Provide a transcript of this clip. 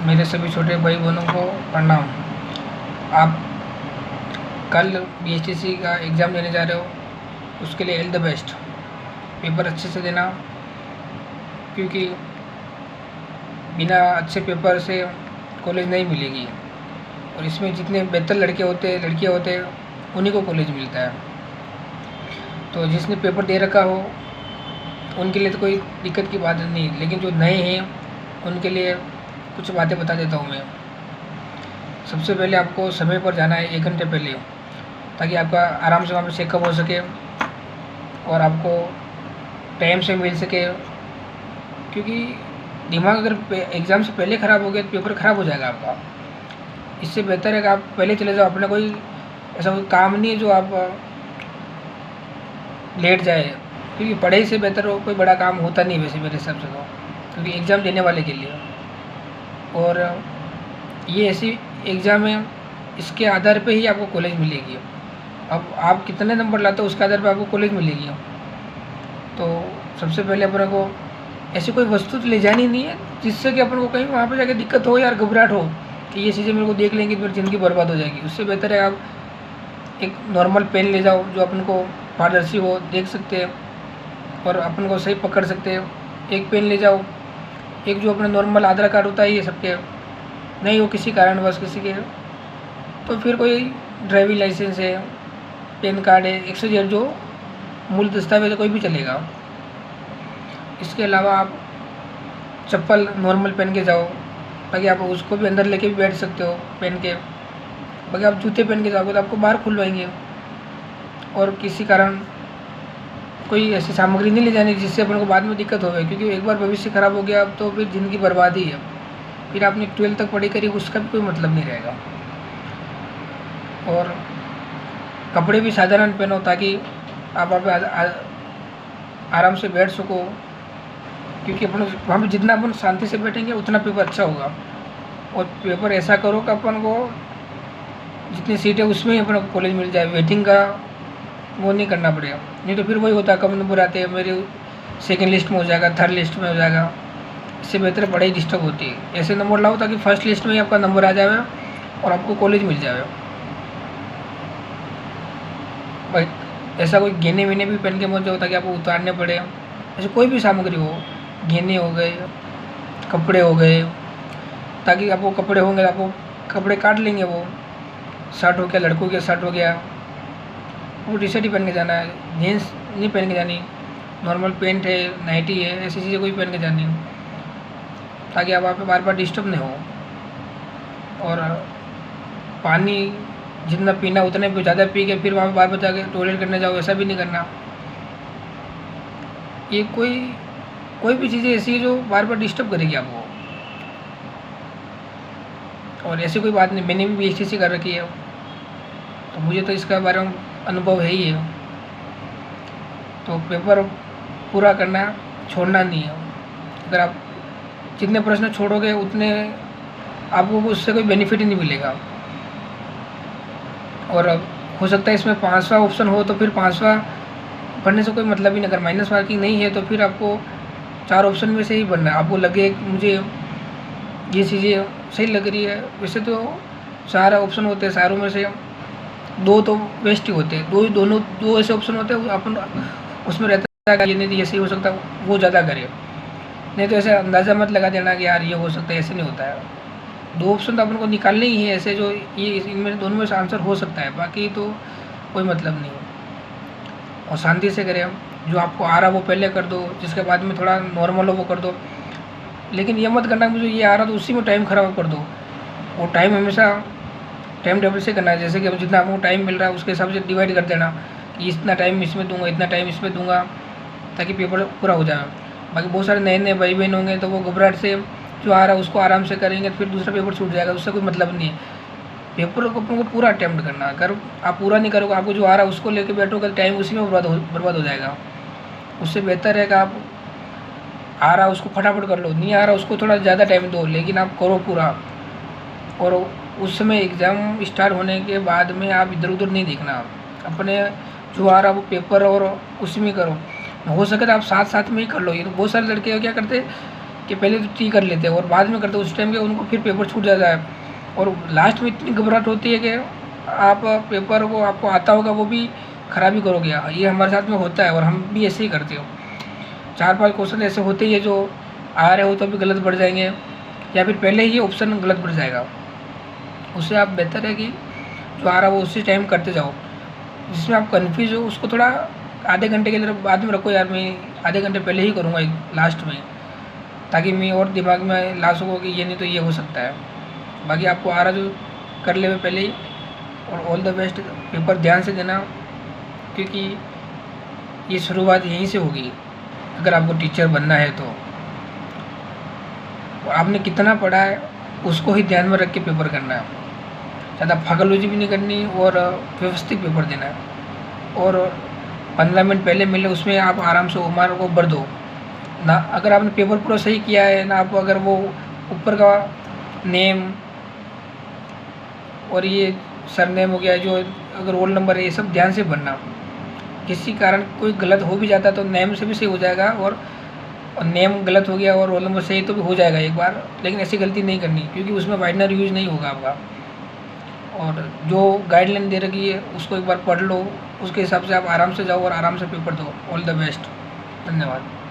मेरे सभी छोटे भाई बहनों को प्रणाम। आप कल बीएचटीसी का एग्ज़ाम देने जा रहे हो, उसके लिए ऑल द बेस्ट। पेपर अच्छे से देना, क्योंकि बिना अच्छे पेपर से कॉलेज नहीं मिलेगी। और इसमें जितने बेहतर लड़के होते हैं, लड़कियां होते हैं, उन्हीं को कॉलेज मिलता है। तो जिसने पेपर दे रखा हो उनके लिए तो कोई दिक्कत की बात नहीं, लेकिन जो नए हैं उनके लिए कुछ बातें बता देता हूँ मैं। सबसे पहले आपको समय पर जाना है 1 घंटे पहले, ताकि आपका आराम से वहाँ पर चेकअप हो सके और आपको टाइम से मिल सके। क्योंकि दिमाग अगर एग्ज़ाम से पहले ख़राब हो गया तो पेपर ख़राब हो जाएगा आपका। इससे बेहतर है कि आप पहले चले जाओ। अपना कोई ऐसा कोई काम नहीं है जो आप लेट जाए, क्योंकि पढ़ाई से बेहतर हो कोई बड़ा काम होता नहीं वैसे मेरे हिसाब से तो, क्योंकि एग्ज़ाम देने वाले के लिए। और ये ऐसी एग्ज़ाम है, इसके आधार पे ही आपको कॉलेज मिलेगी। अब आप कितने नंबर लाते हो उसके आधार पे आपको कॉलेज मिलेगी। तो सबसे पहले अपने को ऐसी कोई वस्तु तो ले जानी नहीं है जिससे कि अपन को कहीं वहाँ पे जाके दिक्कत हो या घबराहट हो कि ये चीज़ें मेरे को देख लेंगी तो मेरी ज़िंदगी बर्बाद हो जाएगी। उससे बेहतर है आप एक नॉर्मल पेन ले जाओ जो अपन को पारदर्शी हो, देख सकते हैं और अपन को सही पकड़ सकते हैं। एक पेन ले जाओ, एक जो अपना नॉर्मल आधार कार्ड होता है, ये सबके नहीं हो किसी कारणवश किसी के, तो फिर कोई ड्राइविंग लाइसेंस है, पैन कार्ड है, 108 जो मूल दस्तावेज कोई भी चलेगा। इसके अलावा आप चप्पल नॉर्मल पहन के जाओ, ताकि आप उसको भी अंदर लेके भी बैठ सकते हो पहन के। बाकी आप जूते पहन के जाओगे तो आपको बाहर खुलवाएंगे। और किसी कारण कोई ऐसी सामग्री नहीं ले जानी जिससे अपन को बाद में दिक्कत होवे, क्योंकि एक बार भविष्य ख़राब हो गया तो फिर ज़िंदगी बर्बाद ही है। फिर आपने 12th तक पढ़ाई करी, उसका भी कोई मतलब नहीं रहेगा। और कपड़े भी साधारण पहनो, ताकि आप वहाँ पे आराम से बैठ सको, क्योंकि अपन वहाँ पे जितना अपन शांति से बैठेंगे उतना पेपर अच्छा होगा। और पेपर ऐसा करो कि अपन को जितनी सीट है उसमें ही अपन को कॉलेज मिल जाए, वेटिंग का वो नहीं करना पड़ेगा। नहीं तो फिर वही होता है, कम नंबर आते हैं, मेरे सेकंड लिस्ट में हो जाएगा, थर्ड लिस्ट में हो जाएगा। इससे बेहतर पढ़ाई डिस्टर्ब होती है। ऐसे नंबर लाओ ताकि फर्स्ट लिस्ट में ही आपका नंबर आ जाए और आपको कॉलेज मिल जाए। भाई ऐसा कोई गहने वेने भी पहन के मत जाओ ताकि आपको उतारने पड़े। ऐसे कोई भी सामग्री हो, गहने हो गए, कपड़े हो गए, ताकि आपको कपड़े होंगे आपको कपड़े काट लेंगे। वो शर्ट हो गया, लड़कों के शर्ट हो गया, वो टी शर्ट ही पहन के जाना है, जीन्स नहीं पहन के जानी। नॉर्मल पेंट है, नाइटी है, ऐसी चीज़ें कोई पहन के जानी, ताकि आप वहाँ पे बार बार डिस्टर्ब नहीं हो। और पानी जितना पीना उतने पे ज़्यादा पी के फिर वहाँ पे बार बार जाके टॉयलेट करने जाओ, ऐसा भी नहीं करना। ये कोई भी चीज़ें ऐसी है जो बार बार डिस्टर्ब करेगी आपको। और ऐसी कोई बात नहीं, मैंने भी बीएचटीसी कर रखी है तो मुझे तो इसका बारे में अनुभव है ही है। तो पेपर पूरा करना, छोड़ना नहीं है। अगर आप जितने प्रश्न छोड़ोगे उतने आपको उससे कोई बेनिफिट ही नहीं मिलेगा। और अब हो सकता है इसमें 5वां ऑप्शन हो तो फिर 5वां पढ़ने से कोई मतलब ही नहीं। अगर माइनस मार्किंग नहीं है तो फिर आपको 4 ऑप्शन में से ही पढ़ना है। आपको लगे कि मुझे ये चीज़ें सही लग रही है, वैसे तो 4 ऑप्शन होते हैं, चारों में से 2 तो वेस्ट ही होते हैं। दो ऐसे ऑप्शन होते हैं अपन उसमें रहता है कि ये नहीं ये सही हो सकता, वो ज़्यादा करे। नहीं तो ऐसे अंदाज़ा मत लगा देना कि यार ये हो सकता है, ऐसे नहीं होता है। 2 ऑप्शन तो अपन को निकालने ही है ऐसे जो ये इनमें दोनों में से आंसर हो सकता है, बाकी तो कोई मतलब नहीं है। और शांति से करें, जो आपको आ रहा वो पहले कर दो, जिसके बाद में थोड़ा नॉर्मल हो वो कर दो। लेकिन ये मत करना मुझे ये आ रहा तो उसी में टाइम ख़राब कर दो। वो टाइम हमेशा टाइम टेबल से करना है, जैसे कि जितना आपको टाइम मिल रहा है उसके हिसाब से डिवाइड कर देना कि इतना टाइम इसमें दूंगा, इतना टाइम इसमें दूंगा, ताकि पेपर पूरा हो जाए। बाकी बहुत सारे नए नए भाई बहन होंगे तो वो घबराहट से जो आ रहा है उसको आराम से करेंगे, फिर दूसरा पेपर छूट जाएगा, उससे कोई मतलब नहीं है। पेपर को अपन को पूरा अटैम्प्ट करना है। अगर आप पूरा नहीं करोगे, आपको जो आ रहा है उसको लेके बैठोगे, टाइम उसी में बर्बाद हो जाएगा। उससे बेहतर है कि आप आ रहा उसको फटाफट कर लो, नहीं आ रहा उसको थोड़ा ज़्यादा टाइम दो, लेकिन आप करो पूरा। और उस समय एग्ज़ाम स्टार्ट होने के बाद में आप इधर उधर नहीं देखना, अपने जो आ रहा वो पेपर और उसी में करो। हो सके तो आप साथ साथ में ही कर लो। ये तो बहुत सारे लड़के क्या करते कि पहले तो टी कर लेते हैं और बाद में करते उस टाइम के उनको फिर पेपर छूट जाता है और लास्ट में इतनी घबराहट होती है कि आप पेपर को आपको आता होगा वो भी ख़राबी करोगे। ये हमारे साथ में होता है और हम भी ऐसे ही करते हो। 4-5 क्वेश्चन ऐसे होते ही है जो आ रहे हो तो भी गलत बढ़ जाएंगे या फिर पहले ही ये ऑप्शन गलत बढ़ जाएगा। उससे आप बेहतर है कि जो आ रहा है वो उसी टाइम करते जाओ। जिसमें आप कन्फ्यूज हो उसको थोड़ा आधे घंटे के लिए बाद में रखो, यार मैं आधे घंटे पहले ही करूँगा लास्ट में, ताकि मैं और दिमाग में ला सकूँ कि ये नहीं तो ये हो सकता है। बाकी आपको आ रहा जो कर ले पहले ही। और ऑल द बेस्ट। पेपर ध्यान से देना क्योंकि ये शुरुआत यहीं से होगी अगर आपको टीचर बनना है तो। और आपने कितना पढ़ा है उसको ही ध्यान में रख के पेपर करना है, ज़्यादा फागलबाजी भी नहीं करनी और व्यवस्थित पेपर देना है। और 15 मिनट पहले मिले उसमें आप आराम से उम्र को भर दो ना। अगर आपने पेपर पूरा सही किया है ना, आप अगर वो ऊपर का नेम और ये सरनेम हो गया जो अगर रोल नंबर है ये सब ध्यान से भरना। किसी कारण कोई गलत हो भी जाता तो नेम से भी सही हो जाएगा और नेम गलत हो गया और रोल नंबर सही तो भी हो जाएगा एक बार, लेकिन ऐसी गलती नहीं करनी क्योंकि उसमें वाइटनर यूज नहीं होगा आपका। और जो गाइडलाइन दे रखी है उसको एक बार पढ़ लो, उसके हिसाब से आप आराम से जाओ और आराम से पेपर दो। All the best. धन्यवाद।